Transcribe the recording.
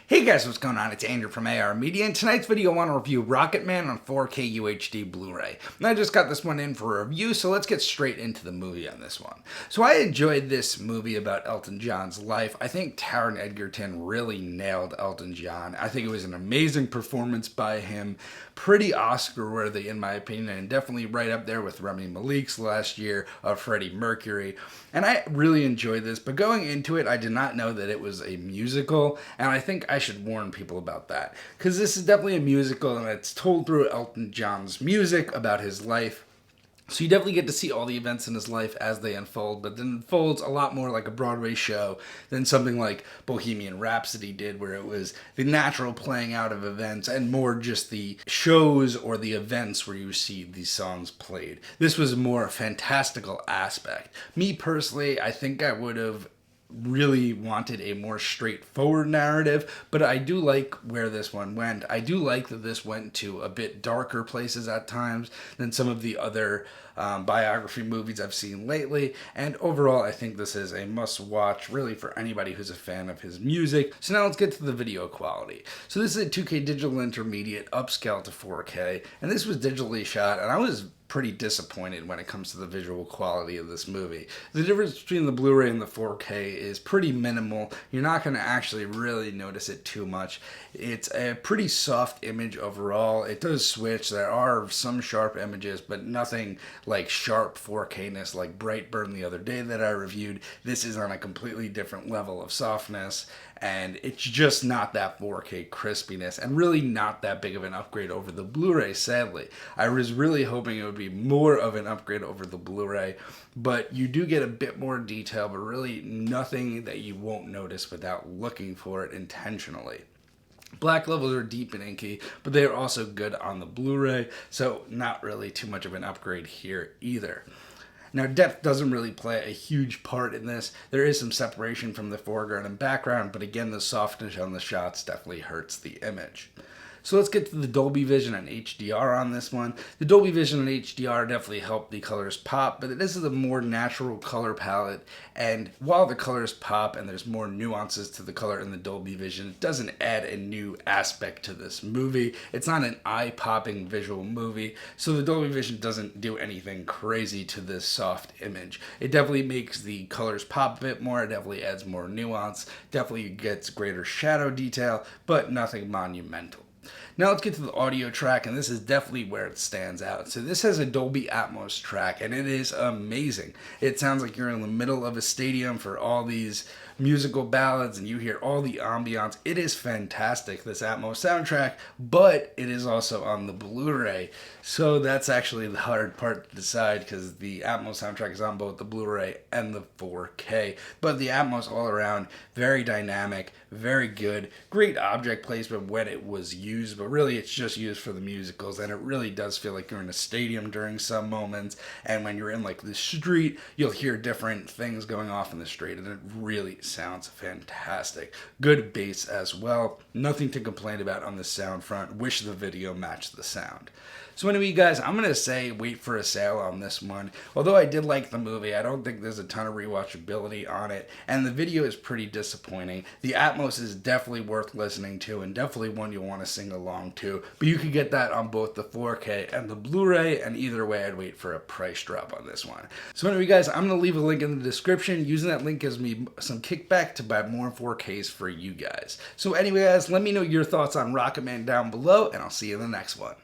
Hey guys, what's going on? It's Andrew from AR Media. In tonight's video, I want to review Rocketman on 4K UHD Blu-ray. And I just got this one in for a review, so let's get straight into the movie on this one. So I enjoyed this movie about Elton John's life. I think Taron Egerton really nailed Elton John. I think it was an amazing performance by him. Pretty Oscar-worthy in my opinion, and definitely right up there with Rami Malek's last year of Freddie Mercury. And I really enjoyed this, but going into it, I did not know that it was a musical, and I think I should warn people about that. Because this is definitely a musical, and it's told through Elton John's music about his life. So you definitely get to see all the events in his life as they unfold, but it unfolds a lot more like a Broadway show than something like Bohemian Rhapsody did, where it was the natural playing out of events and more just the shows or the events where you see these songs played. This was a more fantastical aspect. Me personally, I think I would have really wanted a more straightforward narrative, but I do like where this one went. I do like that this went to a bit darker places at times than some of the other biography movies I've seen lately, and overall I think this is a must-watch really for anybody who's a fan of his music. So now let's get to the video quality. So this is a 2K digital intermediate upscale to 4K, and this was digitally shot, and I was pretty disappointed when it comes to the visual quality of this movie. The difference between the Blu-ray and the 4K is pretty minimal. You're not going to actually really notice it too much. It's a pretty soft image overall. It does switch. There are some sharp images, but nothing like sharp 4K-ness like Brightburn the other day that I reviewed. This is on a completely different level of softness, and it's just not that 4K crispiness, and really not that big of an upgrade over the Blu-ray, sadly. I was really hoping it would be more of an upgrade over the Blu-ray, but you do get a bit more detail, but really nothing that you won't notice without looking for it intentionally. Black levels are deep and inky, but they are also good on the Blu-ray, so not really too much of an upgrade here either. Now, depth doesn't really play a huge part in this. There is some separation from the foreground and background, but again, the softness on the shots definitely hurts the image. So let's get to the Dolby Vision and HDR on this one. The Dolby Vision and HDR definitely help the colors pop, but this is a more natural color palette, and while the colors pop and there's more nuances to the color in the Dolby Vision, it doesn't add a new aspect to this movie. It's not an eye-popping visual movie, so the Dolby Vision doesn't do anything crazy to this soft image. It definitely makes the colors pop a bit more, it definitely adds more nuance, definitely gets greater shadow detail, but nothing monumental. Now let's get to the audio track, and this is definitely where it stands out. So this has a Dolby Atmos track, and it is amazing. It sounds like you're in the middle of a stadium for all these musical ballads, and you hear all the ambiance. It is fantastic, this Atmos soundtrack, but it is also on the Blu-ray. So that's actually the hard part to decide, because the Atmos soundtrack is on both the Blu-ray and the 4K. But the Atmos all around, very dynamic, very good, great object placement when it was used, but really it's just used for the musicals, and it really does feel like you're in a stadium during some moments, and when you're in like the street, you'll hear different things going off in the street, and it really sounds fantastic. Good bass as well. Nothing to complain about on the sound front. Wish the video matched the sound. So anyway, you guys, I'm going to say wait for a sale on this one. Although I did like the movie, I don't think there's a ton of rewatchability on it, and the video is pretty disappointing. The Atmos is definitely worth listening to, and definitely one you'll want to sing along to, but you can get that on both the 4K and the Blu-ray, and either way, I'd wait for a price drop on this one. So anyway, guys, I'm going to leave a link in the description. Using that link gives me some kickback to buy more 4Ks for you guys. So anyway, guys, let me know your thoughts on Rocketman down below, and I'll see you in the next one.